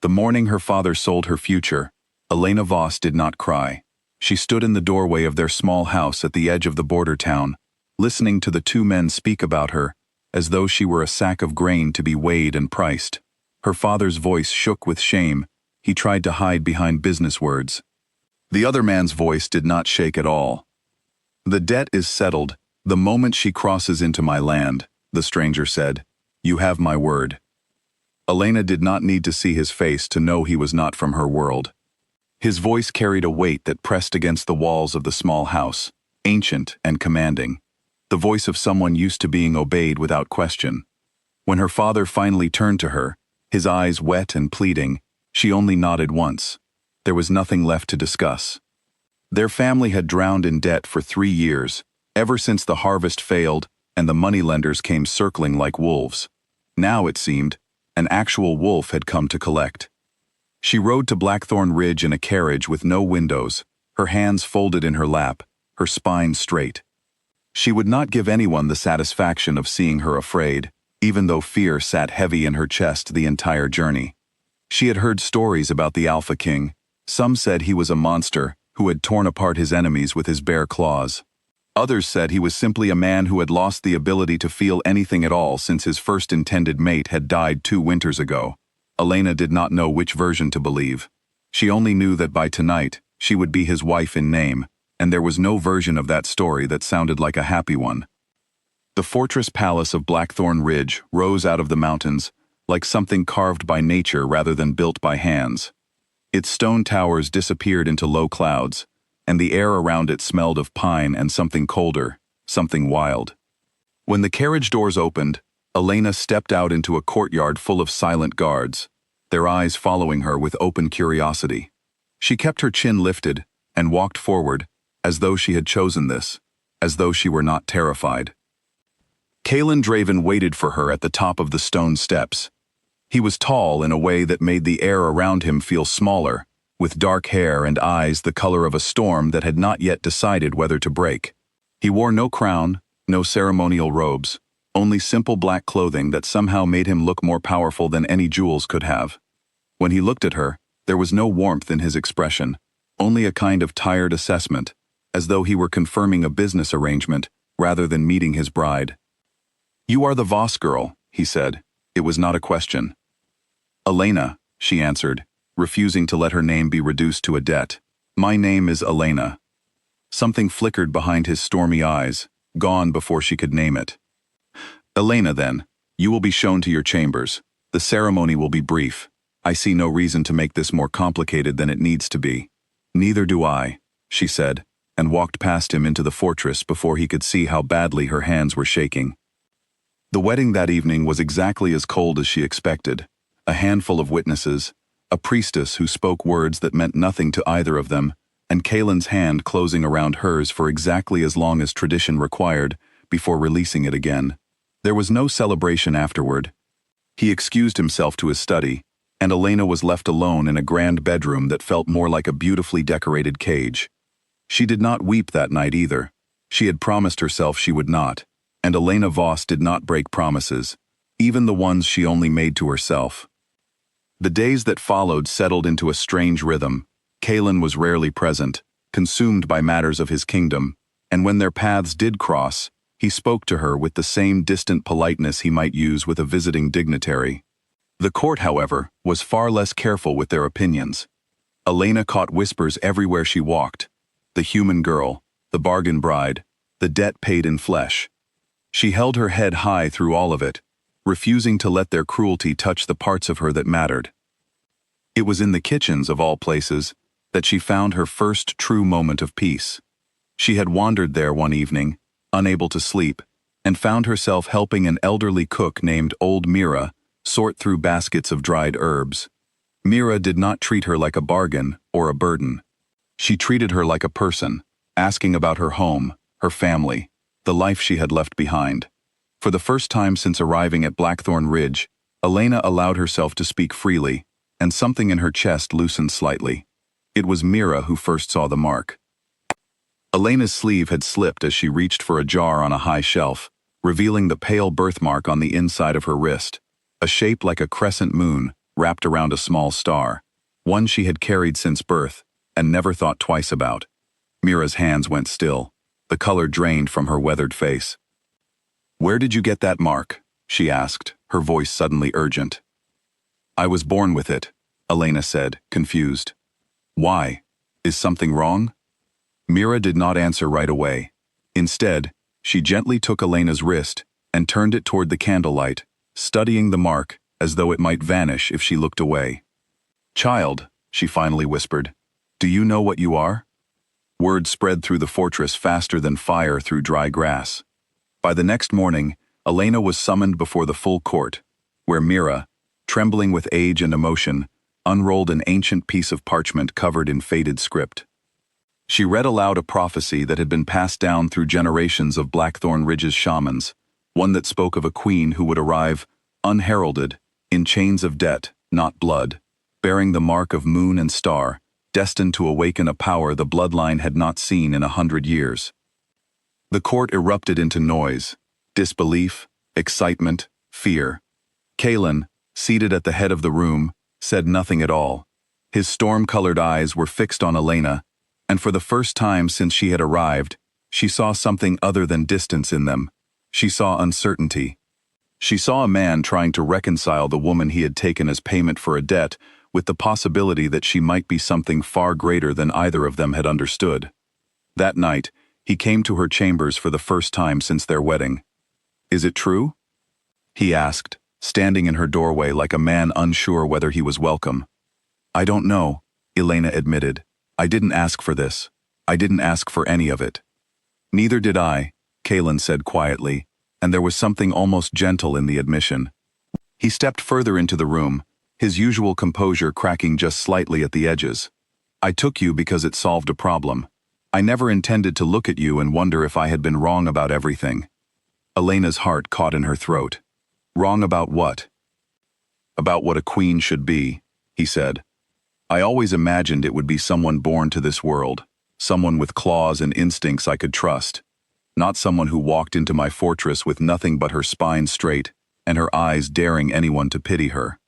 The morning her father sold her future, Elena Voss did not cry. She stood in the doorway of their small house at the edge of the border town, listening to the two men speak about her, as though she were a sack of grain to be weighed and priced. Her father's voice shook with shame. He tried to hide behind business words. The other man's voice did not shake at all. "The debt is settled the moment she crosses into my land," the stranger said. "You have my word." Elena did not need to see his face to know he was not from her world. His voice carried a weight that pressed against the walls of the small house, ancient and commanding, the voice of someone used to being obeyed without question. When her father finally turned to her, his eyes wet and pleading, she only nodded once. There was nothing left to discuss. Their family had drowned in debt for 3 years, ever since the harvest failed and the moneylenders came circling like wolves. Now, it seemed, an actual wolf had come to collect. She rode to Blackthorn Ridge in a carriage with no windows, her hands folded in her lap, her spine straight. She would not give anyone the satisfaction of seeing her afraid, even though fear sat heavy in her chest the entire journey. She had heard stories about the Alpha King. Some said he was a monster who had torn apart his enemies with his bare claws. Others said he was simply a man who had lost the ability to feel anything at all since his first intended mate had died 2 winters ago. Elena did not know which version to believe. She only knew that by tonight, she would be his wife in name, and there was no version of that story that sounded like a happy one. The fortress palace of Blackthorn Ridge rose out of the mountains, like something carved by nature rather than built by hands. Its stone towers disappeared into low clouds, and the air around it smelled of pine and something colder, something wild. When the carriage doors opened, Elena stepped out into a courtyard full of silent guards, their eyes following her with open curiosity. She kept her chin lifted and walked forward, as though she had chosen this, as though she were not terrified. Kalen Draven waited for her at the top of the stone steps. He was tall in a way that made the air around him feel smaller, with dark hair and eyes the color of a storm that had not yet decided whether to break. He wore no crown, no ceremonial robes, only simple black clothing that somehow made him look more powerful than any jewels could have. When he looked at her, there was no warmth in his expression, only a kind of tired assessment, as though he were confirming a business arrangement rather than meeting his bride. "You are the Voss girl," he said. It was not a question. "Elena," she answered, refusing to let her name be reduced to a debt. "My name is Elena." Something flickered behind his stormy eyes, gone before she could name it. "Elena, then, you will be shown to your chambers. The ceremony will be brief. I see no reason to make this more complicated than it needs to be." "Neither do I," she said, and walked past him into the fortress before he could see how badly her hands were shaking. The wedding that evening was exactly as cold as she expected. A handful of witnesses, a priestess who spoke words that meant nothing to either of them, and Kalen's hand closing around hers for exactly as long as tradition required before releasing it again. There was no celebration afterward. He excused himself to his study, and Elena was left alone in a grand bedroom that felt more like a beautifully decorated cage. She did not weep that night either. She had promised herself she would not, and Elena Voss did not break promises, even the ones she only made to herself. The days that followed settled into a strange rhythm. Kalen was rarely present, consumed by matters of his kingdom, and when their paths did cross, he spoke to her with the same distant politeness he might use with a visiting dignitary. The court, however, was far less careful with their opinions. Elena caught whispers everywhere she walked. The human girl, the bargain bride, the debt paid in flesh. She held her head high through all of it, refusing to let their cruelty touch the parts of her that mattered. It was in the kitchens, of all places, that she found her first true moment of peace. She had wandered there one evening, unable to sleep, and found herself helping an elderly cook named Old Mira sort through baskets of dried herbs. Mira did not treat her like a bargain or a burden. She treated her like a person, asking about her home, her family, the life she had left behind. For the first time since arriving at Blackthorn Ridge, Elena allowed herself to speak freely, and something in her chest loosened slightly. It was Mira who first saw the mark. Elena's sleeve had slipped as she reached for a jar on a high shelf, revealing the pale birthmark on the inside of her wrist, a shape like a crescent moon, wrapped around a small star, one she had carried since birth and never thought twice about. Mira's hands went still, the color drained from her weathered face. "Where did you get that mark?" she asked, her voice suddenly urgent. "I was born with it," Elena said, confused. "Why? Is something wrong?" Mira did not answer right away. Instead, she gently took Elena's wrist and turned it toward the candlelight, studying the mark as though it might vanish if she looked away. "Child," she finally whispered, "do you know what you are?" Word spread through the fortress faster than fire through dry grass. By the next morning, Elena was summoned before the full court, where Mira, trembling with age and emotion, unrolled an ancient piece of parchment covered in faded script. She read aloud a prophecy that had been passed down through generations of Blackthorn Ridge's shamans, one that spoke of a queen who would arrive, unheralded, in chains of debt, not blood, bearing the mark of moon and star, destined to awaken a power the bloodline had not seen in 100 years. The court erupted into noise, disbelief, excitement, fear. Kalen, seated at the head of the room, said nothing at all. His storm-colored eyes were fixed on Elena, and for the first time since she had arrived, she saw something other than distance in them. She saw uncertainty. She saw a man trying to reconcile the woman he had taken as payment for a debt with the possibility that she might be something far greater than either of them had understood. That night, he came to her chambers for the first time since their wedding. "Is it true?" he asked, standing in her doorway like a man unsure whether he was welcome. "I don't know," Elena admitted. "I didn't ask for this. I didn't ask for any of it." "Neither did I," Kalen said quietly, and there was something almost gentle in the admission. He stepped further into the room, his usual composure cracking just slightly at the edges. "I took you because it solved a problem. I never intended to look at you and wonder if I had been wrong about everything." Elena's heart caught in her throat. "Wrong about what?" "About what a queen should be," he said. "I always imagined it would be someone born to this world, someone with claws and instincts I could trust, not someone who walked into my fortress with nothing but her spine straight and her eyes daring anyone to pity her."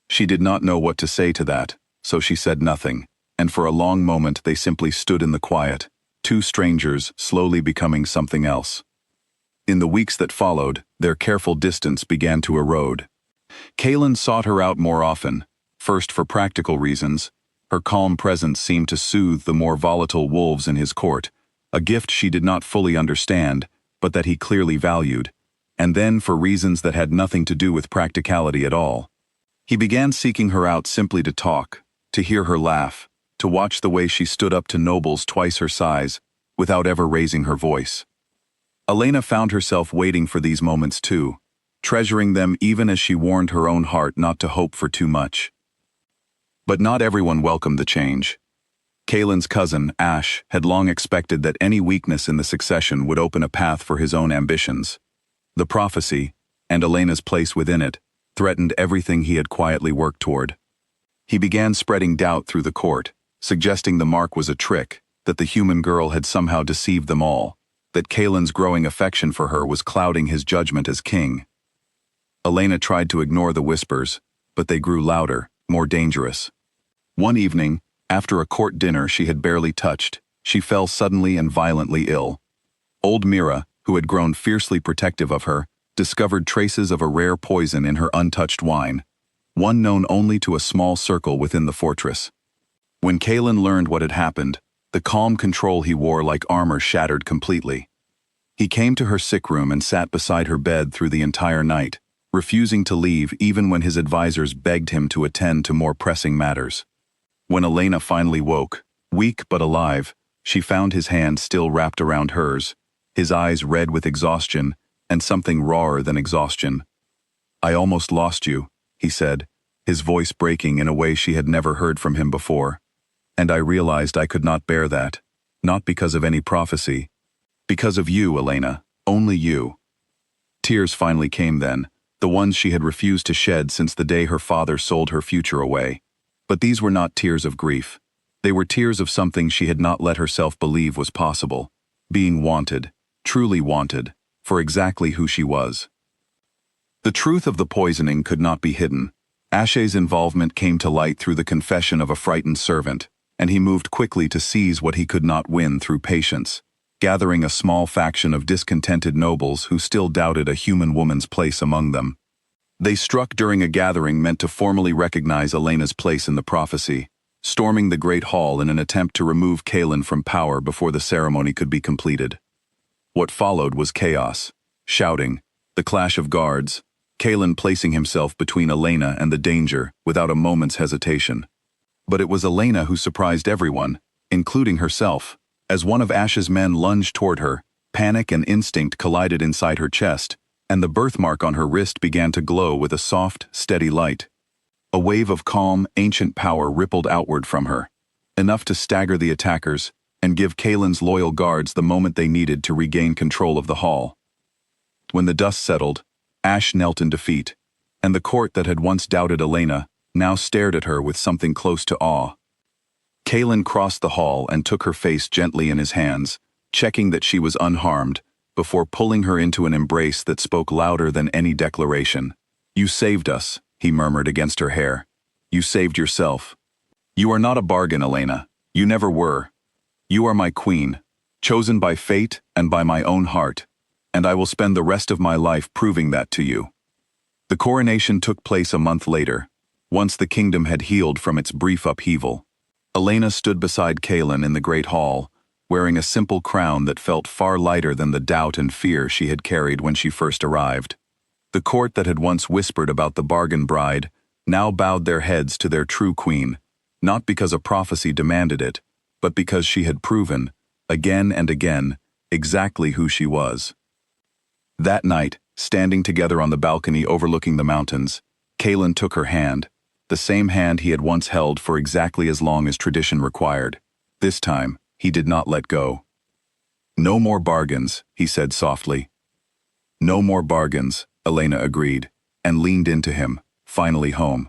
She did not know what to say to that, so she said nothing, and for a long moment they simply stood in the quiet, two strangers slowly becoming something else. In the weeks that followed, their careful distance began to erode. Kalen sought her out more often, first for practical reasons. Her calm presence seemed to soothe the more volatile wolves in his court, a gift she did not fully understand, but that he clearly valued, and then for reasons that had nothing to do with practicality at all. He began seeking her out simply to talk, to hear her laugh, to watch the way she stood up to nobles twice her size, without ever raising her voice. Elena found herself waiting for these moments too, treasuring them even as she warned her own heart not to hope for too much. But not everyone welcomed the change. Kalen's cousin, Ash, had long expected that any weakness in the succession would open a path for his own ambitions. The prophecy, and Elena's place within it, threatened everything he had quietly worked toward. He began spreading doubt through the court, suggesting the mark was a trick, that the human girl had somehow deceived them all, that Kalen's growing affection for her was clouding his judgment as king. Elena tried to ignore the whispers, but they grew louder, more dangerous. One evening, after a court dinner she had barely touched, she fell suddenly and violently ill. Old Mira, who had grown fiercely protective of her, discovered traces of a rare poison in her untouched wine, one known only to a small circle within the fortress. When Kalen learned what had happened, the calm control he wore like armor shattered completely. He came to her sick room and sat beside her bed through the entire night, refusing to leave even when his advisors begged him to attend to more pressing matters. When Elena finally woke, weak but alive, she found his hand still wrapped around hers, his eyes red with exhaustion and something rawer than exhaustion. "I almost lost you," he said, his voice breaking in a way she had never heard from him before. "And I realized I could not bear that, not because of any prophecy. Because of you, Elena, only you." Tears finally came then, the ones she had refused to shed since the day her father sold her future away. But these were not tears of grief. They were tears of something she had not let herself believe was possible, being wanted, truly wanted, for exactly who she was. The truth of the poisoning could not be hidden. Ashe's involvement came to light through the confession of a frightened servant, and he moved quickly to seize what he could not win through patience, gathering a small faction of discontented nobles who still doubted a human woman's place among them. They struck during a gathering meant to formally recognize Elena's place in the prophecy, storming the Great Hall in an attempt to remove Kaelin from power before the ceremony could be completed. What followed was chaos, shouting, the clash of guards, Kaelin placing himself between Elena and the danger without a moment's hesitation. But it was Elena who surprised everyone, including herself. As one of Ashe's men lunged toward her, panic and instinct collided inside her chest, and the birthmark on her wrist began to glow with a soft, steady light. A wave of calm, ancient power rippled outward from her, enough to stagger the attackers and give Kaelin's loyal guards the moment they needed to regain control of the hall. When the dust settled, Ashe knelt in defeat, and the court that had once doubted Elena now stared at her with something close to awe. Kaelin crossed the hall and took her face gently in his hands, checking that she was unharmed, before pulling her into an embrace that spoke louder than any declaration. "You saved us," he murmured against her hair. "You saved yourself. You are not a bargain, Elena. You never were. You are my queen, chosen by fate and by my own heart, and I will spend the rest of my life proving that to you." The coronation took place a month later, once the kingdom had healed from its brief upheaval. Elena stood beside Kaelin in the great hall, wearing a simple crown that felt far lighter than the doubt and fear she had carried when she first arrived. The court that had once whispered about the bargain bride now bowed their heads to their true queen, not because a prophecy demanded it, but because she had proven, again and again, exactly who she was. That night, standing together on the balcony overlooking the mountains, Kaelin took her hand, the same hand he had once held for exactly as long as tradition required. This time, he did not let go. "No more bargains," he said softly. "No more bargains," Elena agreed, and leaned into him, finally home.